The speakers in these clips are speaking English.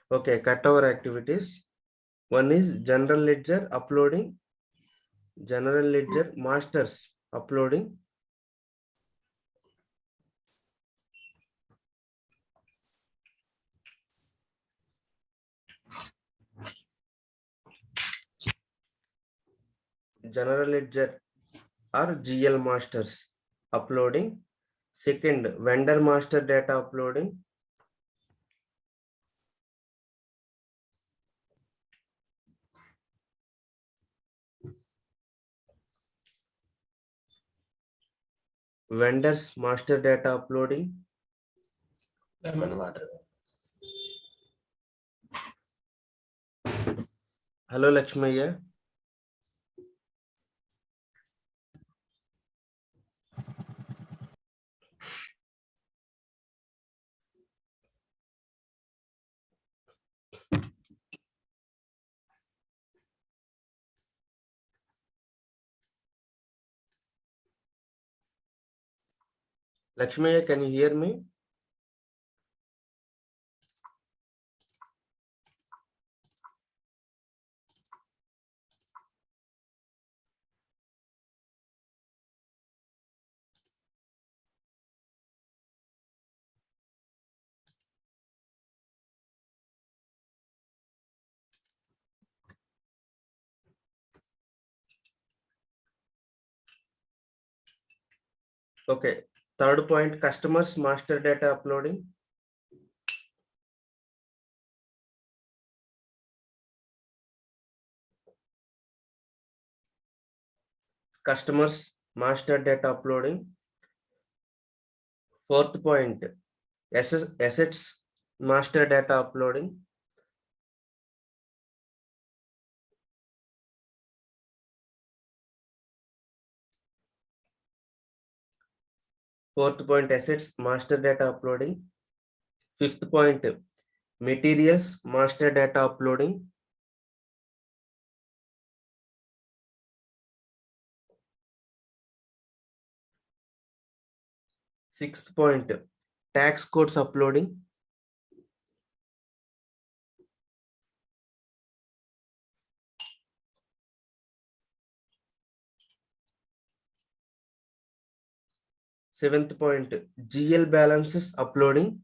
Okay, cutover activities. One is general ledger uploading, general ledger masters uploading, general ledger or GL masters uploading. Second, vendor master data uploading. Vendors master data uploading. Lemon water. Hello Lakshmaya. Lakshmaya, can you hear me? Okay. Third point, customers master data uploading. Customers master data uploading. Fourth point, assets master data uploading. Fourth point, assets master data uploading. Fifth point, materials master data uploading. Sixth point, tax codes uploading. Seventh point, GL balances uploading.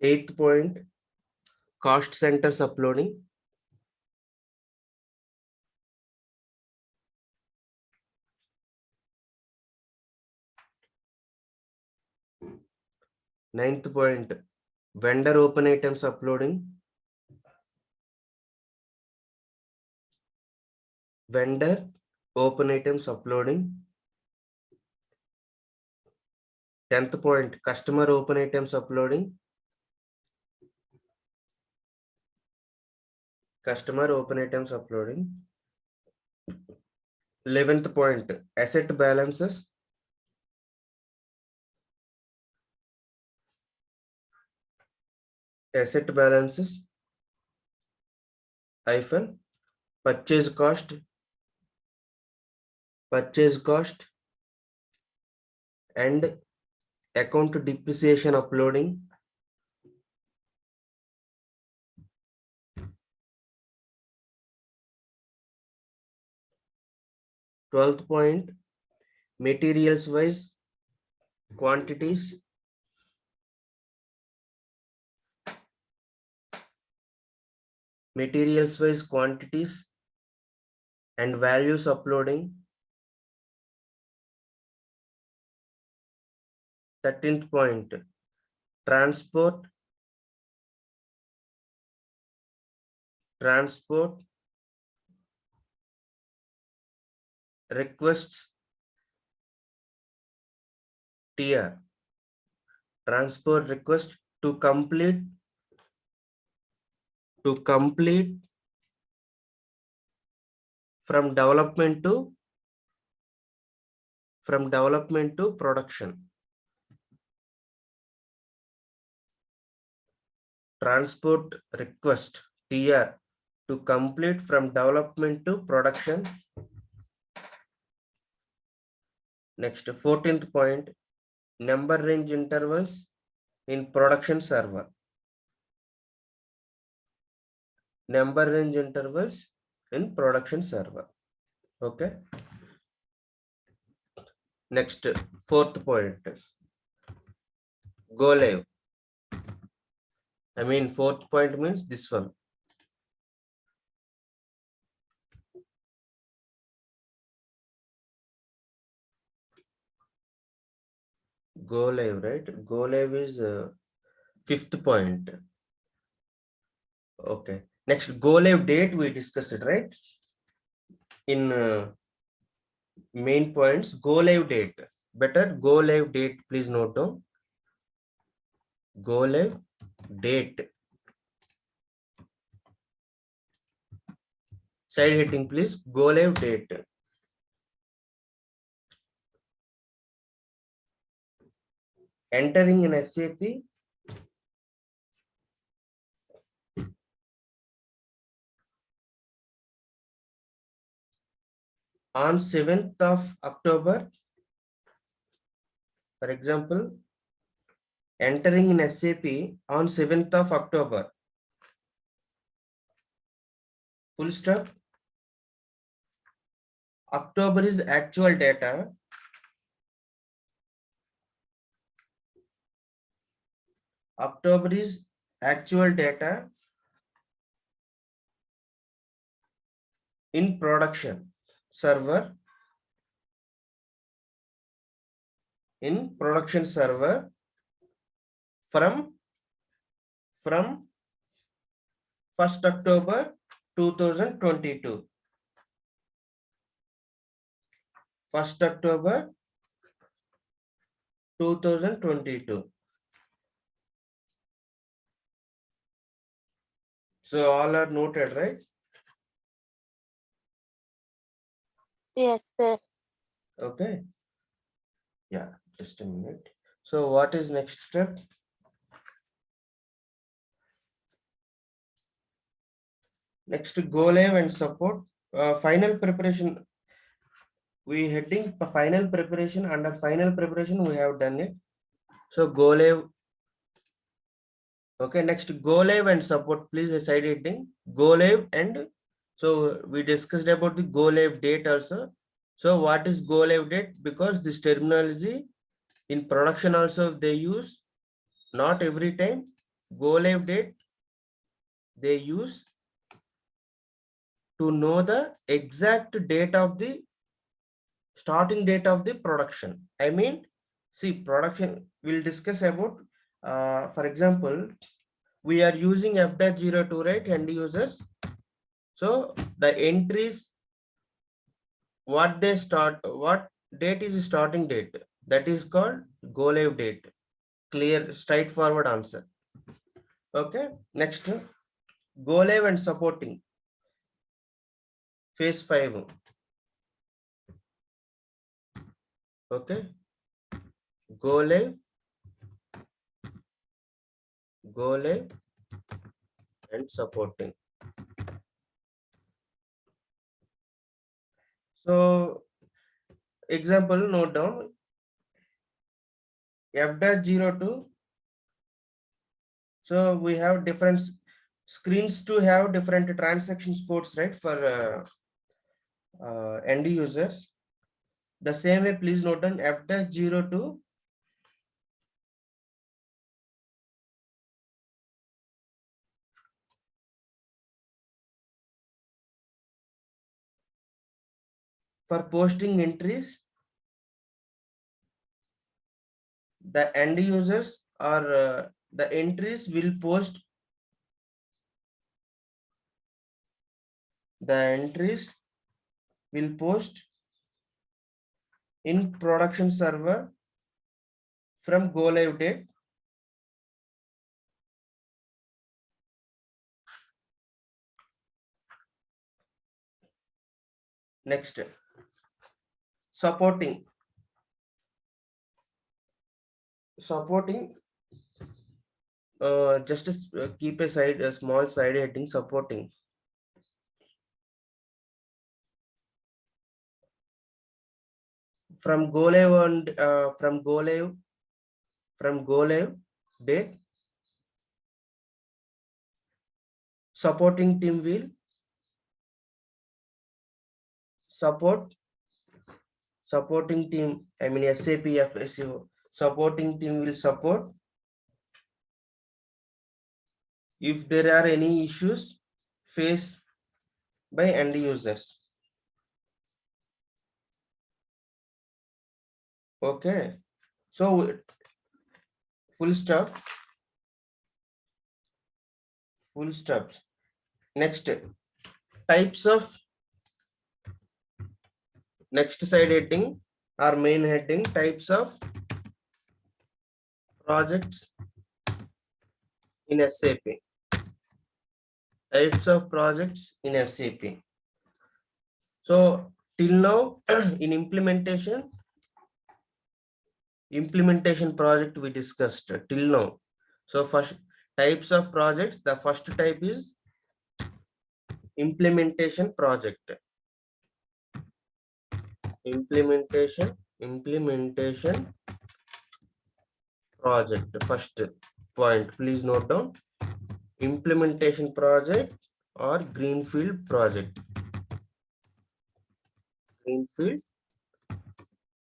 Eighth point, cost centers uploading. Ninth point, vendor open items uploading. Vendor open items uploading. 10th point, customer open items uploading. Customer open items uploading. 11th point, asset balances. Asset balances hyphen purchase cost and account depreciation uploading. Twelfth point, materials wise quantities. Materials wise quantities and values uploading. 13th point, transport requests TR. Transport request to complete from development to production. transport request TR to complete from development to production. Next, 14th point, number range intervals in production server. Number range intervals in production server. Okay. Next, 4th point, go live. I mean, 4th point means this one. Go live, right? Go live is 5th point. Okay. Next, go live date we discussed it, right? In main points, go live date. Better go live date, please note down. Go live date. Side heading, please. Go live date. Entering in SAP. On 7th of October. For example, entering in SAP on 7th of October. Full stop. October is actual data. October is actual data in production server. In production server from 1st October 2022. 1st October 2022. So all are noted, right? Yes, sir. Okay. Yeah, just a minute. So what is next step? Next, go live and support. Final preparation. We heading final preparation. Under final preparation, we have done it. So go live. Okay, next go live and support. Please side heading. Go live and so we discussed about the go live date also. So what is go live date? Because this terminology in production also they use. Not every time. Go live date they use to know the exact date of the starting date of the production. I mean, see, production we'll discuss about, for example, we are using F-02, right, end users. So the entries, what they start, what date is starting date, that is called go live date. Clear, straightforward answer. Okay, next, go live and supporting. Phase 5. Okay, go live and supporting. So example, note down F-02. So we have different screens to have different transaction codes, right, for end users. The same way, please note down F-02. For posting entries, the end users or the entries will post in production server from go live date. Next, supporting just keep a small side heading supporting. From go live and from go live date, supporting team will supporting team, I mean SAP FSO supporting team will support if there are any issues faced by end users. Okay, so full stop, full stops. Next, types of next side heading or main heading, types of projects in SAP. Types of projects in SAP. So till now in implementation project we discussed till now. So first types of projects, the first type is implementation project. Implementation project, first point, please note down. Implementation project or greenfield project. Greenfield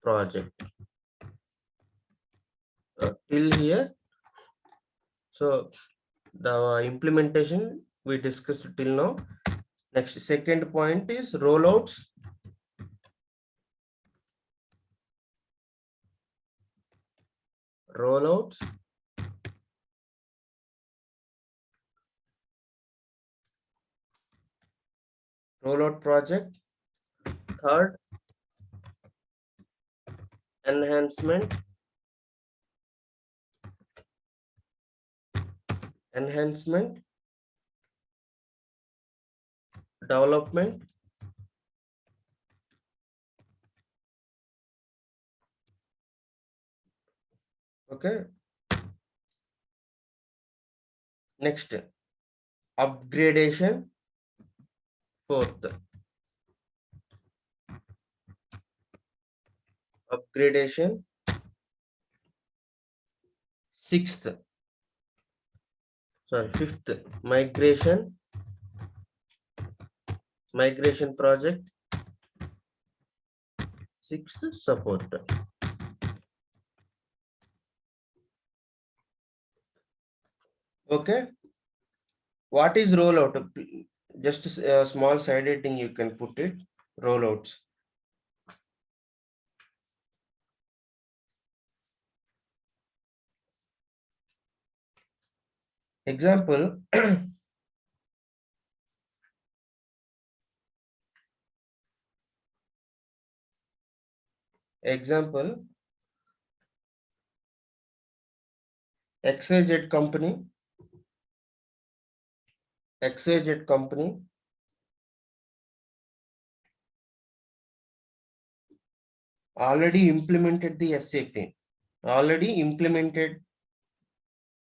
project. Till here, so the implementation we discussed till now. Next, second point is rollouts. Rollouts. Rollout project. Third, enhancement. Enhancement. Development. Okay. Next, upgradation. Fourth, upgradation. Sixth, sorry, fifth, migration project. Sixth, support. Okay, what is rollout? Just a small side heading you can put it, rollouts. Example, example, XYZ company already implemented the SAP. Already implemented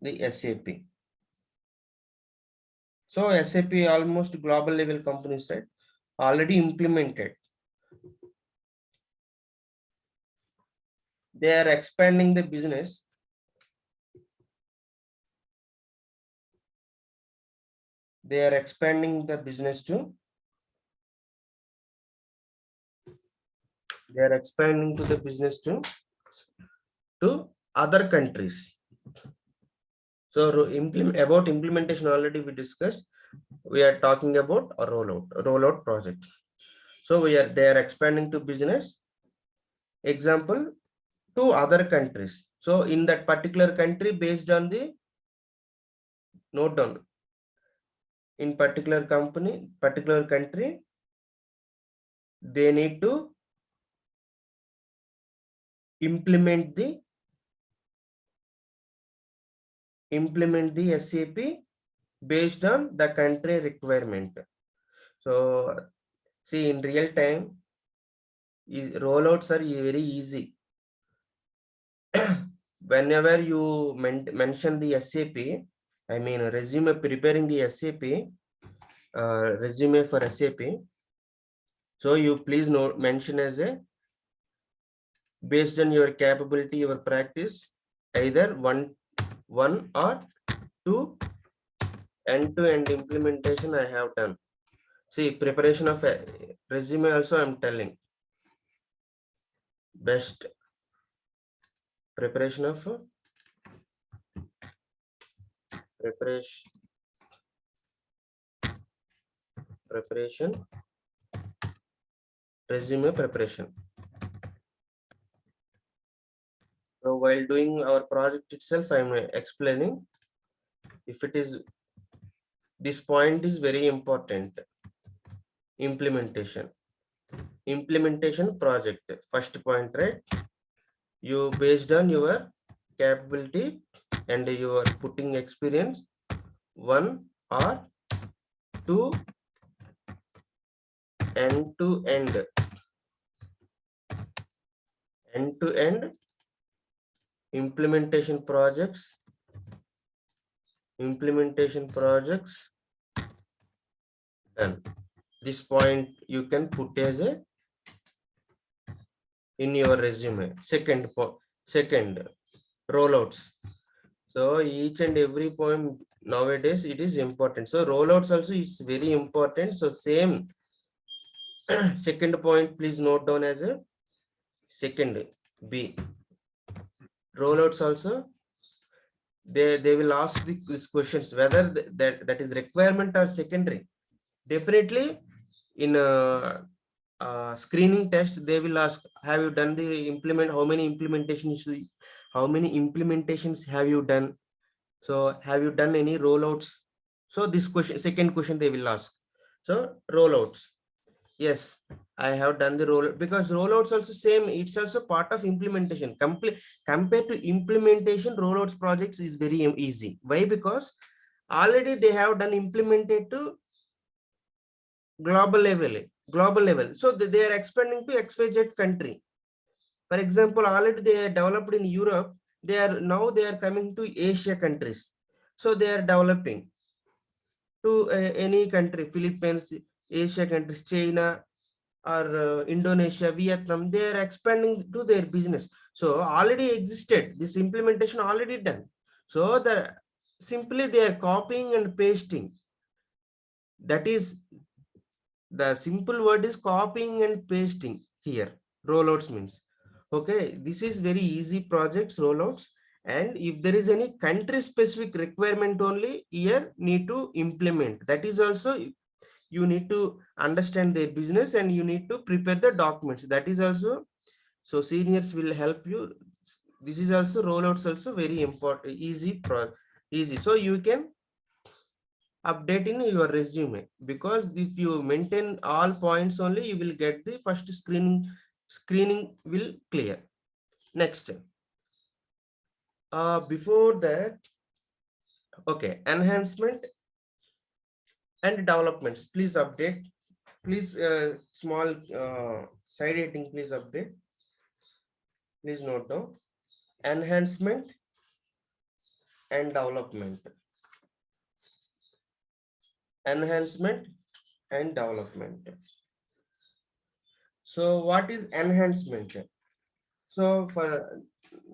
the SAP. So SAP almost global level companies, right? Already implemented. They are expanding the business. They are expanding the business to. They are expanding to the business to other countries. So about implementation already we discussed. We are talking about a rollout project. So they are expanding to business. Example, to other countries. So in that particular country, based on the note down, in particular country, they need to implement the SAP based on the country requirement. So see, in real time, rollouts are very easy. Whenever you mention the SAP, I mean resume, preparing the SAP resume for SAP. So you please note, mention as a based on your capability, your practice, either one or two end-to-end implementation I have done. See, preparation of a resume also I'm telling. Best preparation of preparation resume preparation. So while doing our project itself, I'm explaining if it is, this point is very important. Implementation project, first point, right? You based on your capability and your putting experience, one or two end-to-end implementation projects done. This point you can put as a in your resume. Second, rollouts. So each and every point nowadays it is important. So rollouts also is very important. So same second point, please note down as a second B. Rollouts also they will ask these questions whether that is requirement or secondary. Definitely in screening test they will ask, have you done the implement, how many implementations have you done, so have you done any rollouts. So this question, second question they will ask. So rollouts, yes, I have done the roll, because rollouts also same, it's also part of implementation. Compared to implementation, rollouts projects is very easy. Why? Because already they have done implemented to global level. So they are expanding to XYZ country. For example, already they are developed in Europe. They are coming to Asia countries. So they are developing to any country, Philippines, Asia countries, China, or Indonesia, Vietnam. They are expanding to their business. So already existed, this implementation already done. So simply they are copying and pasting. That is, the simple word is copying and pasting here. Rollouts means, okay, this is very easy projects, rollouts. And if there is any country specific requirement only, here need to implement. That is also, you need to understand their business and you need to prepare the documents. That is also, so seniors will help you. This is also rollouts also very important, easy. So you can update in your resume, because if you maintain all points only, you will get the first screening will clear. Next, before that, okay, enhancement and developments, please update. Please small side heading, please update. Please note down enhancement and development. Enhancement and development. So what is enhancement? So for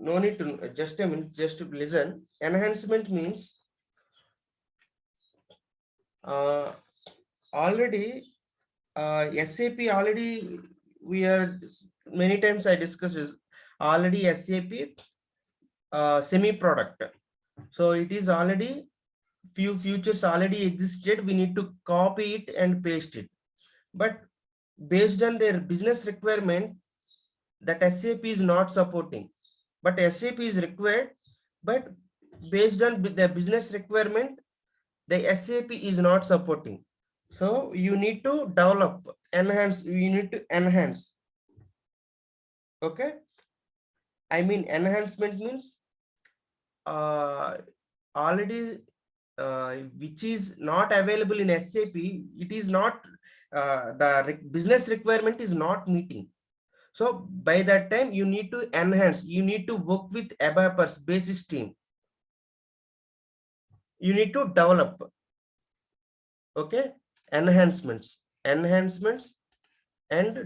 no need to, just a minute, just to listen. Enhancement means already SAP already, we are many times I discussed is already SAP semi product. So it is already few features already existed. We need to copy it and paste it. But based on their business requirement, that SAP is not supporting. But SAP is required. But based on the business requirement, the SAP is not supporting. So you need to develop, enhance. You need to enhance. Okay. I mean, enhancement means already which is not available in SAP, it is not, the business requirement is not meeting. So by that time, you need to enhance, you need to work with ABAPers basis team. you need to develop. Okay, enhancements and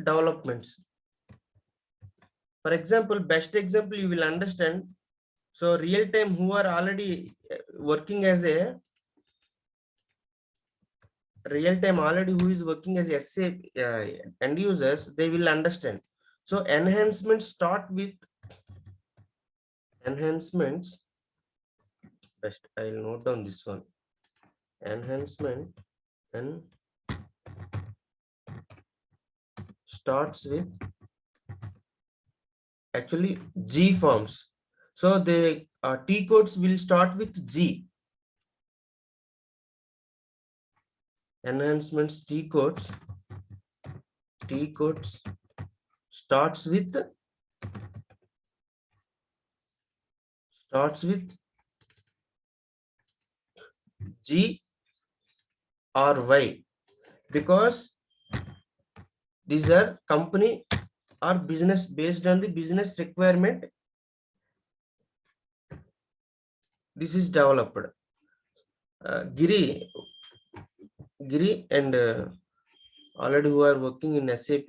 developments. For example, best example you will understand. So real time, who are already working as a real time already, who is working as SAP end users, they will understand. So enhancements start with enhancements. Best, I'll note down this one. Enhancement and starts with actually G forms. So the T codes will start with G. Enhancements T codes starts with G or Y, because these are company or business based on the business requirement. This is developed. Giri and already who are working in SAP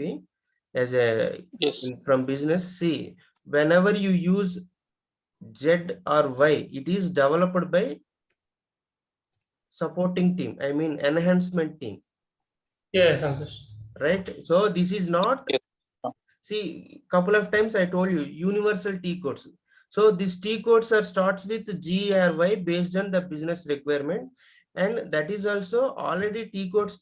as a Yes. from business. See, whenever you use Z or Y, it is developed by supporting team. I mean enhancement team, Yes, Santosh. right? So this is not. Yes. See, couple of times I told you universal T codes. So these T codes are starts with G or Y based on the business requirement, and that is also already T codes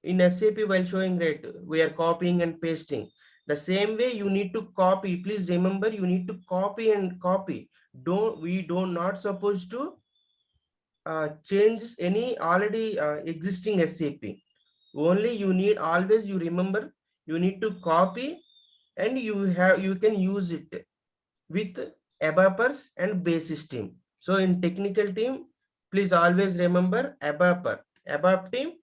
in SAP while showing, right? We are copying and pasting. The same way you need to copy. Please remember, you need to copy and copy. We don't not supposed to change any already existing SAP. Only you need always you remember you need to copy, and you can use it with ABAPers and basis team. So in technical team, please always remember ABAP team.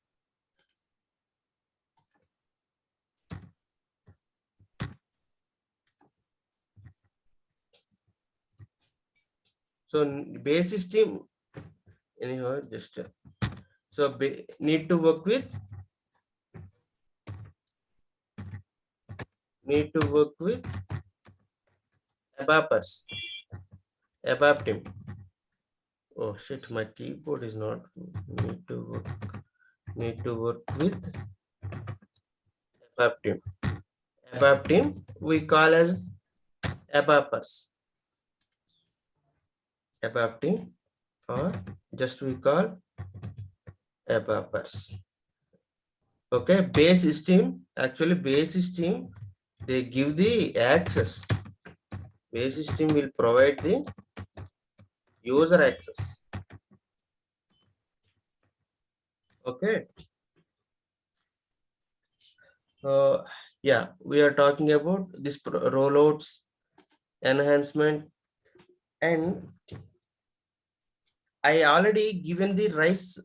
So basis team, anyhow, just so need to work with ABAPers, ABAP team. Oh shit, my keyboard is not. Need to work with ABAP team. ABAP team we call as ABAPers. ABAP team, or just we call ABAPers. Okay, base system, actually base system, they give the access. Base system will provide the user access. Okay. Yeah, we are talking about this rollouts, enhancement, and I already given the RISE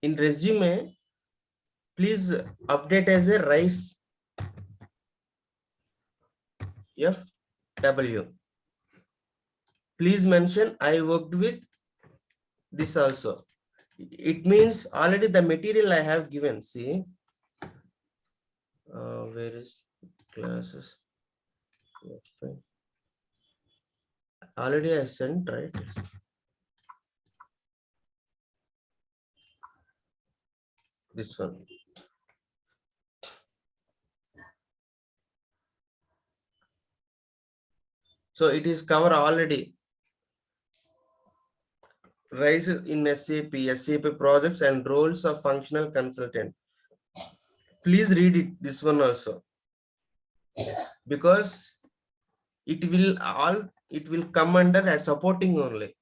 in resume. Please update as a RISE FW. Please mention I worked with this also. It means already the material I have given. See, where is classes? Already I sent, right? This one. So it is covered already. Rise in SAP projects and roles of functional consultant. Please read it, this one also, because it will come under as supporting only.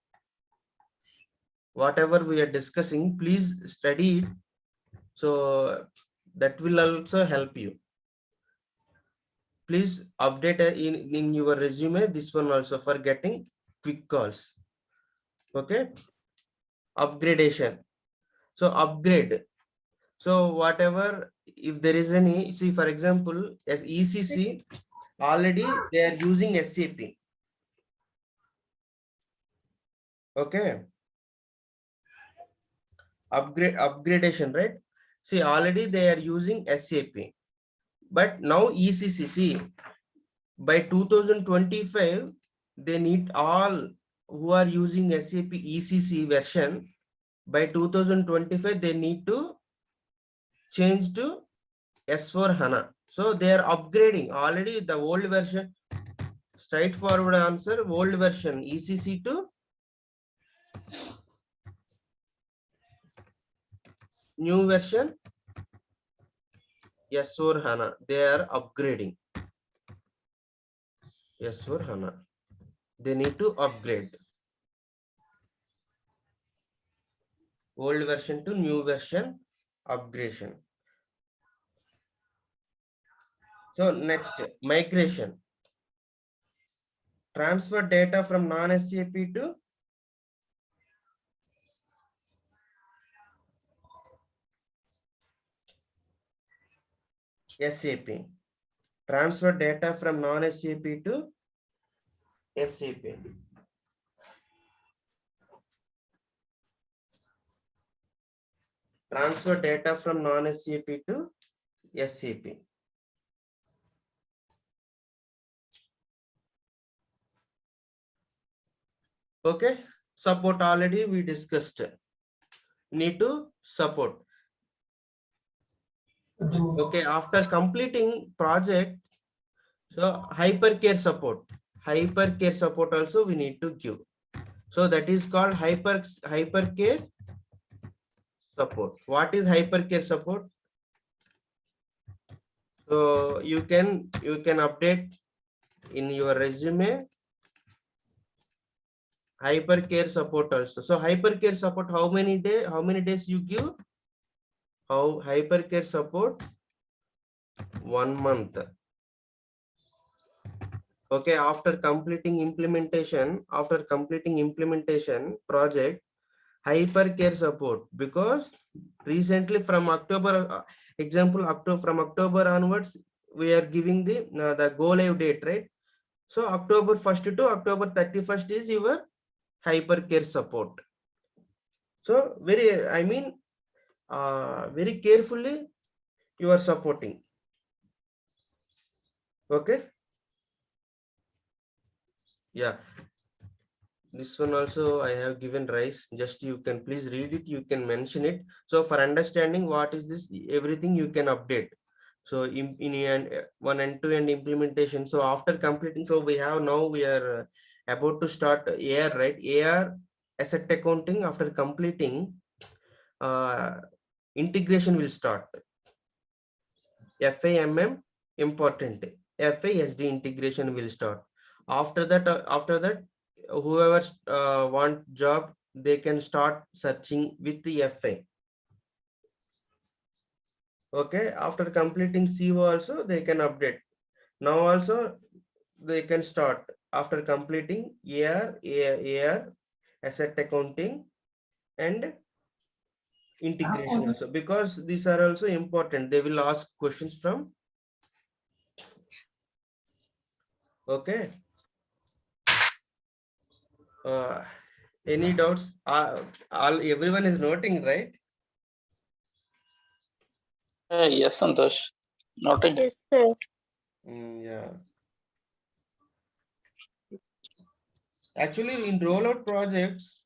Whatever we are discussing, please study it. So that will also help you. Please update in your resume this one also for getting quick calls. Okay. Upgradation. So upgrade. So whatever, if there is any, see for example, as ECC, already they are using SAP. Okay. upgradation, right? See, already they are using SAP, but now ECC. See, by 2025, they need all who are using SAP ECC version. By 2025, they need to change to S4 HANA. So they are upgrading already the old version. Straightforward answer, old version ECC to new version S4 HANA. They are upgrading S4 HANA. They need to upgrade old version to new version upgradation. So next, migration. Transfer data from non-SAP to SAP. Transfer data from non-SAP to SAP. Transfer data from non-SAP to SAP. Okay, support already we discussed. Need to support. Okay, after completing project, so hypercare support also we need to give. So that is called hypercare support. What is hypercare support? So you can update in your resume hypercare support also. So hypercare support, how many days you give? How hypercare support? 1 month. Okay, after completing implementation project, hypercare support, because recently from October, from October onwards, we are giving the go live date, right? So October 1st to October 31st is your hypercare support. So very carefully you are supporting. Okay. Yeah. This one also I have given rise. Just you can please read it. You can mention it. So for understanding what is this, everything you can update. So in one end-to-end implementation. So after completing, so we are about to start AR, right? AR asset accounting. After completing, integration will start. FAMM important. FASD integration will start. After that, whoever want job, they can start searching with the FA. Okay, after completing CO also they can update. Now also they can start after completing AR asset accounting and integration also, because these are also important. They will ask questions from. Okay. Any doubts? All everyone is noting, right? Yes, Santosh. Noting. Yes, sir. Yeah. Actually, in rollout projects,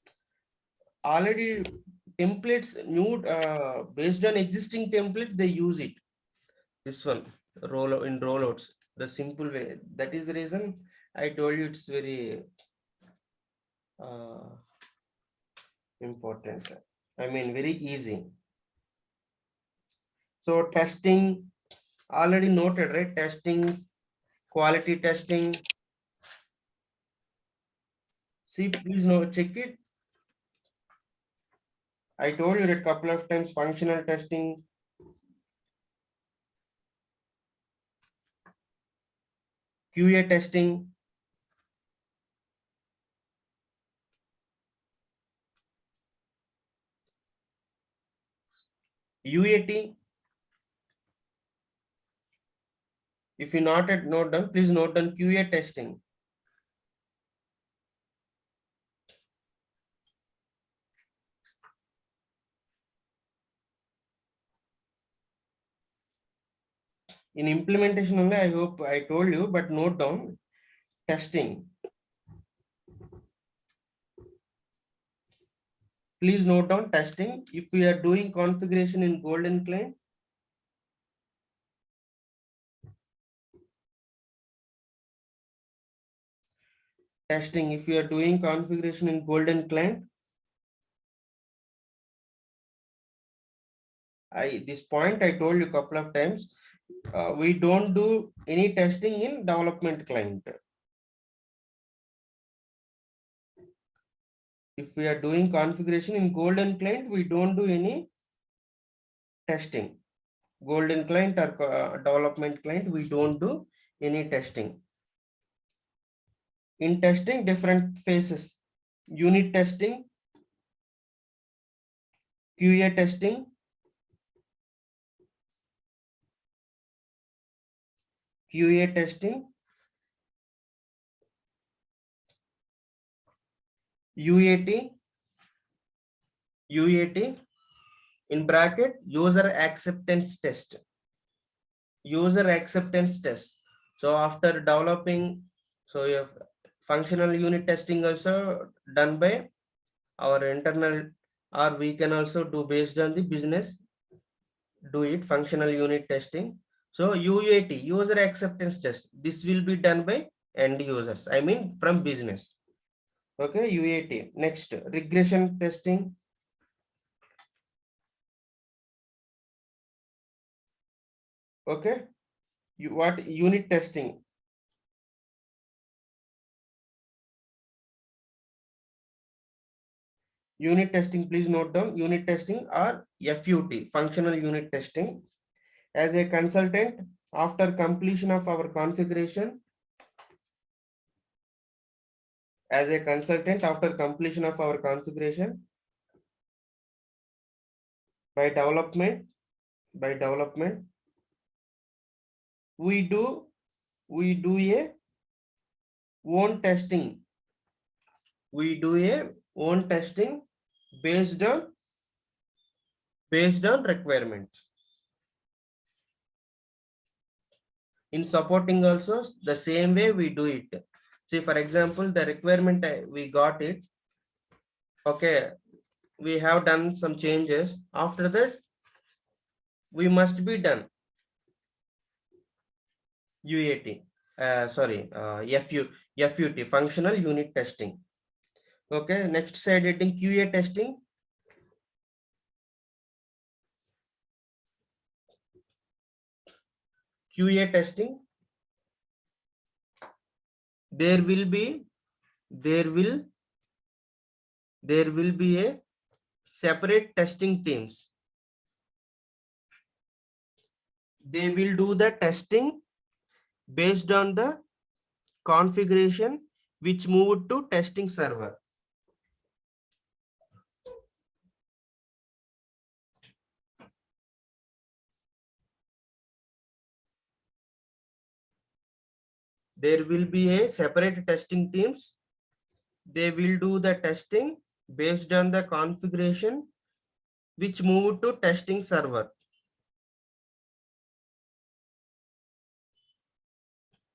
already templates new based on existing template, they use it. This one rollouts, the simple way. That is the reason I told you it's very important. I mean, very easy. So testing already noted, right? Testing, quality testing. See, please check it. I told you a couple of times, functional testing, QA testing, UAT. If you not at note down, please note down QA testing. In implementation only, I hope I told you, but note down testing. Please note down testing. If we are doing configuration in golden client, testing. If you are doing configuration in golden client, this point I told you a couple of times. We don't do any testing in development client. If we are doing configuration in golden client, we don't do any testing. Golden client or development client, we don't do any testing. In testing, different phases: unit testing, QA testing, QA testing, UAT, UAT in bracket, user acceptance test. User acceptance test. So after developing, so you have functional unit testing also done by our internal, or we can also do based on the business, do it functional unit testing. So UAT, user acceptance test, this will be done by end users, I mean from business. Okay, UAT. Next, regression testing. Okay, what unit testing? Unit testing, please note down unit testing or FUT, functional unit testing. As a consultant, after completion of our configuration, as a consultant, after completion of our configuration, by development, we do a own testing. We do a own testing based on requirements. In supporting also the same way we do it. See, for example, the requirement we got it. Okay, we have done some changes. After that, we must be done UAT. FUT, functional unit testing. Okay, next side heading QA testing. QA testing. There will be a separate testing teams. They will do the testing based on the configuration which moved to testing server. There will be a separate testing teams. They will do the testing based on the configuration which moved to testing server.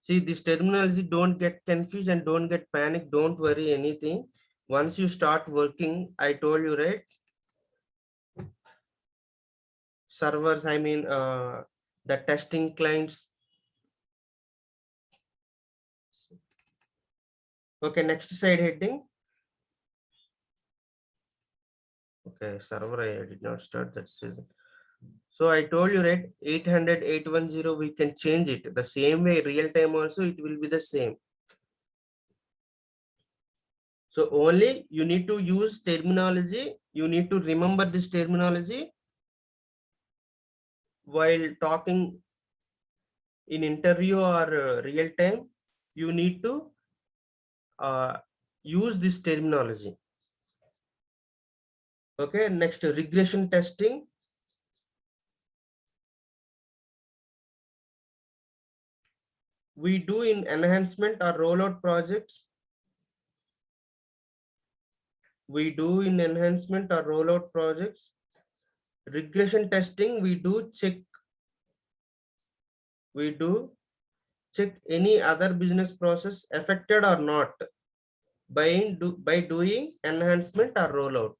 See, this terminology, don't get confused and don't get panic. Don't worry anything. Once you start working, I told you, right? Servers, I mean, the testing clients. Okay, next side heading. Okay, server, I did not start that season. So I told you, right, 800, 810, we can change it. The same way, real time also, it will be the same. So only you need to use terminology. You need to remember this terminology while talking in interview or real time. You need to use this terminology. Okay, next, regression testing. We do in enhancement or rollout projects. We do in enhancement or rollout projects. Regression testing, we do check we do check any other business process affected or not by doing enhancement or rollout.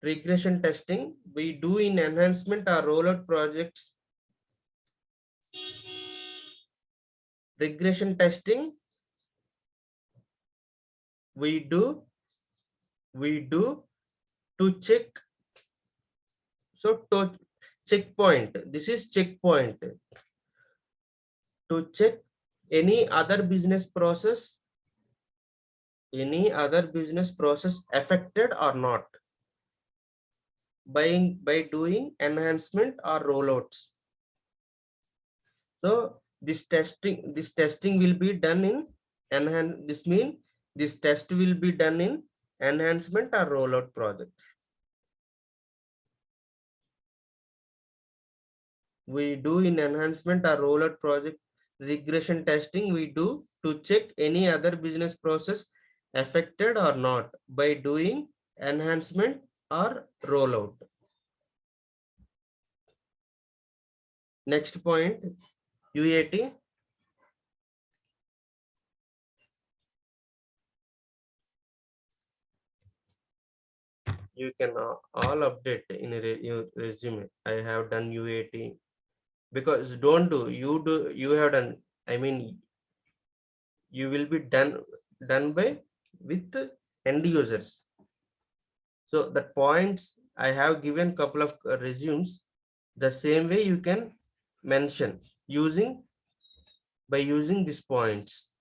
Regression testing we do in enhancement or rollout projects. Regression testing we do to check. So to checkpoint, this is checkpoint to check any other business process affected or not by doing enhancement or rollouts. So this testing will be done in this means this test will be done in enhancement or rollout projects. We do in enhancement or rollout project. Regression testing we do to check any other business process affected or not by doing enhancement or rollout. Next point, UAT. You can all update in your resume. I have done UAT because don't do you have done. I mean, you will be done by with end users. So the points I have given couple of resumes. The same way you can mention by using these points.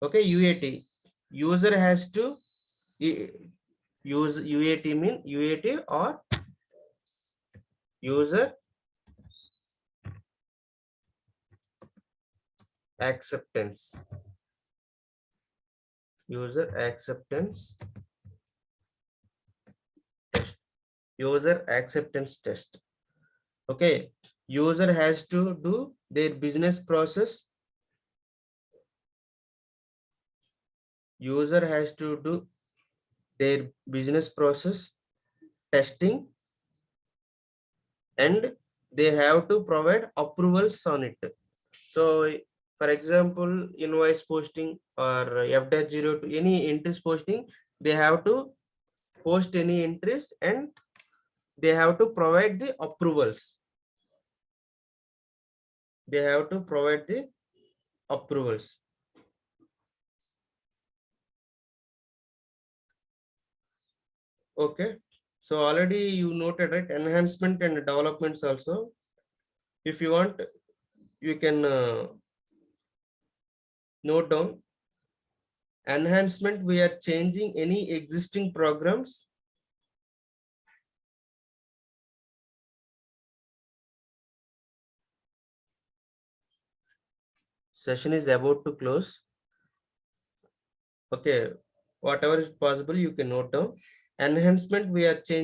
Okay, UAT. User has to use UAT mean UAT or user acceptance. User acceptance test. User acceptance test. Okay, user has to do their business process. User has to do their business process testing and they have to provide approvals on it. So for example, invoice posting or F-02, any entries posting, they have to post any entries and they have to provide the approvals. They have to provide the approvals. Okay. So already you noted, right? Enhancement and developments also. If you want, you can note down. Enhancement, we are changing any existing programs. Session is about to close. Okay, whatever is possible, you can note down. Enhancement, we are changing